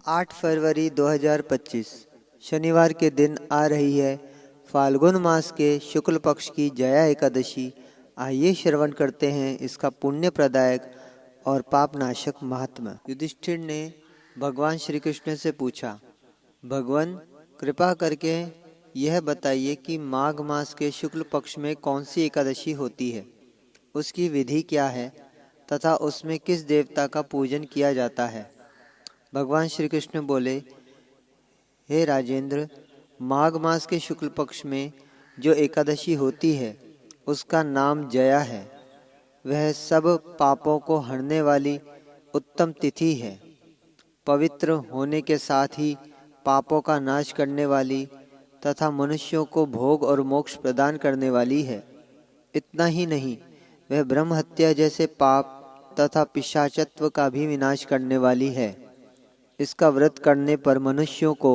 8 फरवरी 2025 शनिवार के दिन आ रही है फाल्गुन मास के शुक्ल पक्ष की जया एकादशी। आइए श्रवण करते हैं इसका पुण्य प्रदायक और पाप नाशक महात्मा। युधिष्ठिर ने भगवान श्री कृष्ण से पूछा, भगवान कृपा करके यह बताइए कि माघ मास के शुक्ल पक्ष में कौन सी एकादशी होती है, उसकी विधि क्या है तथा उसमें किस देवता का पूजन किया जाता है। भगवान श्री कृष्ण बोले, हे राजेंद्र, माघ मास के शुक्ल पक्ष में जो एकादशी होती है उसका नाम जया है। वह सब पापों को हरने वाली उत्तम तिथि है। पवित्र होने के साथ ही पापों का नाश करने वाली तथा मनुष्यों को भोग और मोक्ष प्रदान करने वाली है। इतना ही नहीं, वह ब्रह्म हत्या जैसे पाप तथा पिशाचत्व का भी विनाश करने वाली है। इसका व्रत करने पर मनुष्यों को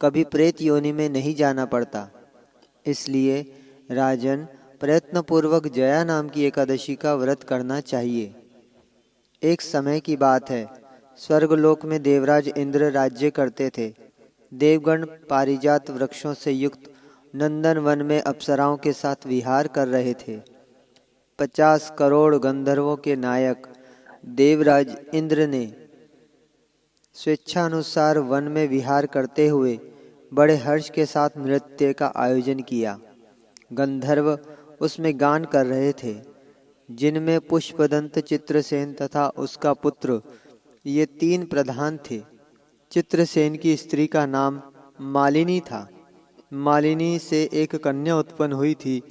कभी प्रेत योनि में नहीं जाना पड़ता। इसलिए राजन, प्रयत्नपूर्वक जया नाम की एकादशी का व्रत करना चाहिए। एक समय की बात है, स्वर्गलोक में देवराज इंद्र राज्य करते थे। देवगण पारिजात वृक्षों से युक्त नंदन वन में अप्सराओं के साथ विहार कर रहे थे। 50 करोड़ गंधर्वों के नायक देवराज इंद्र ने स्वेच्छानुसार वन में विहार करते हुए बड़े हर्ष के साथ नृत्य का आयोजन किया। गंधर्व उसमें गान कर रहे थे, जिनमें पुष्पदंत, चित्रसेन तथा उसका पुत्र ये 3 प्रधान थे। चित्रसेन की स्त्री का नाम मालिनी था। मालिनी से एक कन्या उत्पन्न हुई थी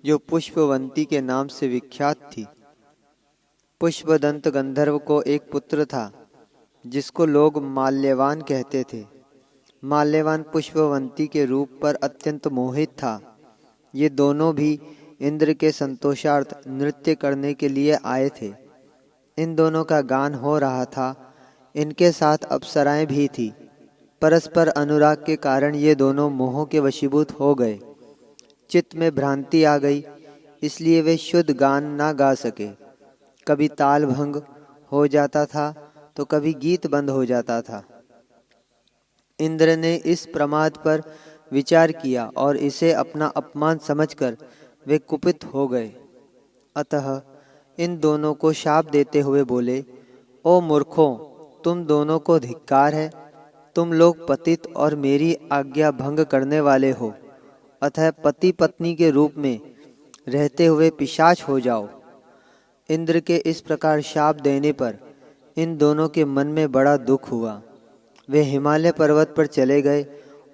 जो पुष्पवंती के नाम से विख्यात थी। पुष्पदंत गंधर्व को एक पुत्र था जिसको लोग माल्यवान कहते थे। माल्यवान पुष्पवंती के रूप पर अत्यंत मोहित था। ये दोनों भी इंद्र के संतोषार्थ नृत्य करने के लिए आए थे। इन दोनों का गान हो रहा था। इनके साथ अप्सराएं भी थी। परस्पर अनुराग के कारण ये दोनों मोह के वशीभूत हो गए। चित्त में भ्रांति आ गई, इसलिए वे शुद्ध गान ना गा सके। कभी ताल भंग हो जाता था तो कभी गीत बंद हो जाता था। इंद्र ने इस प्रमाद पर विचार किया और इसे अपना अपमान समझकर वे कुपित हो गए। अतः इन दोनों को शाप देते हुए बोले, ओ मूर्खों, तुम दोनों को धिक्कार है। तुम लोग पतित और मेरी आज्ञा भंग करने वाले हो। अतः पति पत्नी के रूप में रहते हुए पिशाच हो जाओ। इंद्र के इस प्रकार शाप देने पर इन दोनों के मन में बड़ा दुख हुआ। वे हिमालय पर्वत पर चले गए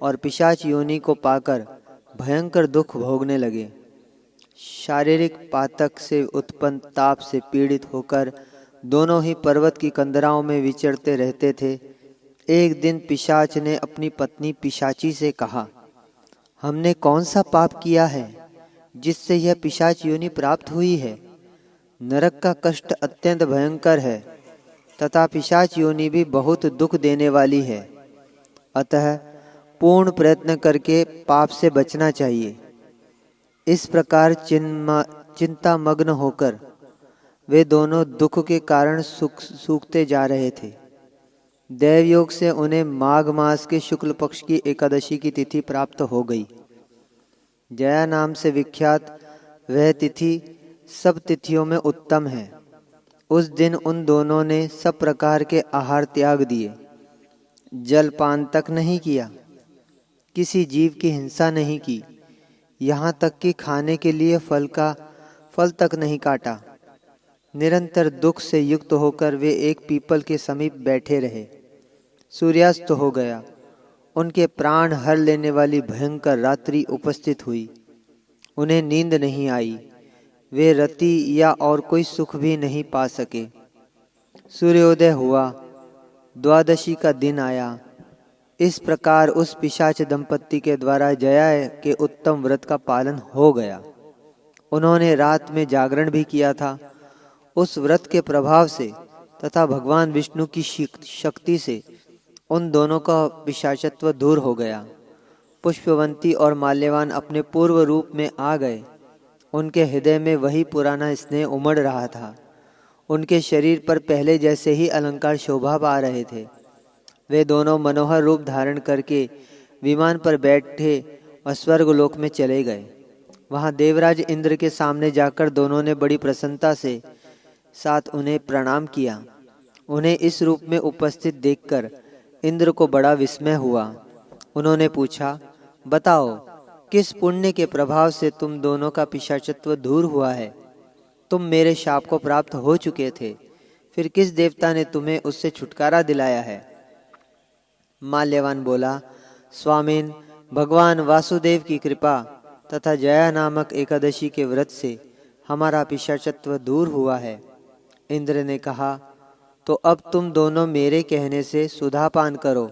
और पिशाच योनि को पाकर भयंकर दुख भोगने लगे। शारीरिक पातक से उत्पन्न ताप से पीड़ित होकर दोनों ही पर्वत की कंदराओं में विचरते रहते थे। एक दिन पिशाच ने अपनी पत्नी पिशाची से कहा, हमने कौन सा पाप किया है जिससे यह पिशाच योनि प्राप्त हुई है। नरक का कष्ट अत्यंत भयंकर है तथा पिशाच योनि भी बहुत दुख देने वाली है। अतः पूर्ण प्रयत्न करके पाप से बचना चाहिए। इस प्रकार चिंतामग्न होकर वे दोनों दुख के कारण सूखते जा रहे थे। दैवयोग से उन्हें माघ मास के शुक्ल पक्ष की एकादशी की तिथि प्राप्त हो गई। जया नाम से विख्यात वह तिथि सब तिथियों में उत्तम है। उस दिन उन दोनों ने सब प्रकार के आहार त्याग दिए। जलपान तक नहीं किया, किसी जीव की हिंसा नहीं की, यहाँ तक कि खाने के लिए फल तक नहीं काटा। निरंतर दुख से युक्त होकर वे एक पीपल के समीप बैठे रहे। सूर्यास्त हो गया। उनके प्राण हर लेने वाली भयंकर रात्रि उपस्थित हुई। उन्हें नींद नहीं आई। वे रति या और कोई सुख भी नहीं पा सके। सूर्योदय हुआ। द्वादशी का दिन आया। इस प्रकार उस पिशाच दंपत्ति के द्वारा जया के उत्तम व्रत का पालन हो गया। उन्होंने रात में जागरण भी किया था। उस व्रत के प्रभाव से तथा भगवान विष्णु की शक्ति से उन दोनों का पिशाचत्व दूर हो गया। पुष्पवंती और माल्यवान अपने पूर्व रूप में आ गए। उनके हृदय में वही पुराना स्नेह उमड़ रहा था। उनके शरीर पर पहले जैसे ही अलंकार शोभा पा रहे थे। वे दोनों मनोहर रूप धारण करके विमान पर बैठे और स्वर्गलोक में चले गए। वहां देवराज इंद्र के सामने जाकर दोनों ने बड़ी प्रसन्नता से साथ उन्हें प्रणाम किया। उन्हें इस रूप में उपस्थित देखकर इंद्र को बड़ा विस्मय हुआ। उन्होंने पूछा, बताओ, किस पुण्य के प्रभाव से तुम दोनों का पिशाचत्व दूर हुआ है? तुम मेरे शाप को प्राप्त हो चुके थे, फिर किस देवता ने तुम्हें उससे छुटकारा दिलाया है? माल्यवान बोला, स्वामीन, भगवान वासुदेव की कृपा तथा जया नामक एकादशी के व्रत से हमारा पिशाचत्व दूर हुआ है। इंद्र ने कहा, तो अब तुम दोनों मेरे कहने से सुधापान करो।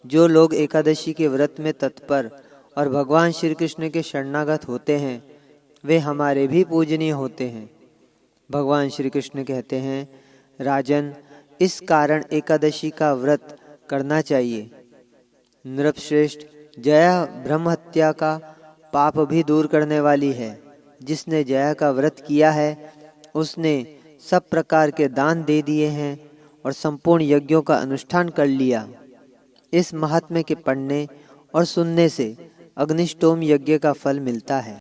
जो लोग एकादशी के व्रत में तत्पर और भगवान श्री कृष्ण के शरणागत होते हैं, वे हमारे भी पूजनीय होते हैं। भगवान श्री कृष्ण कहते हैं, राजन, इस कारण एकादशी का व्रत करना चाहिए। नृपश्रेष्ठ, जया ब्रह्म हत्या का पाप भी दूर करने वाली है। जिसने जया का व्रत किया है, उसने सब प्रकार के दान दे दिए हैं और संपूर्ण यज्ञों का अनुष्ठान कर लिया। इस महात्म्य के पढ़ने और सुनने से अग्निष्टोम यज्ञ का फल मिलता है।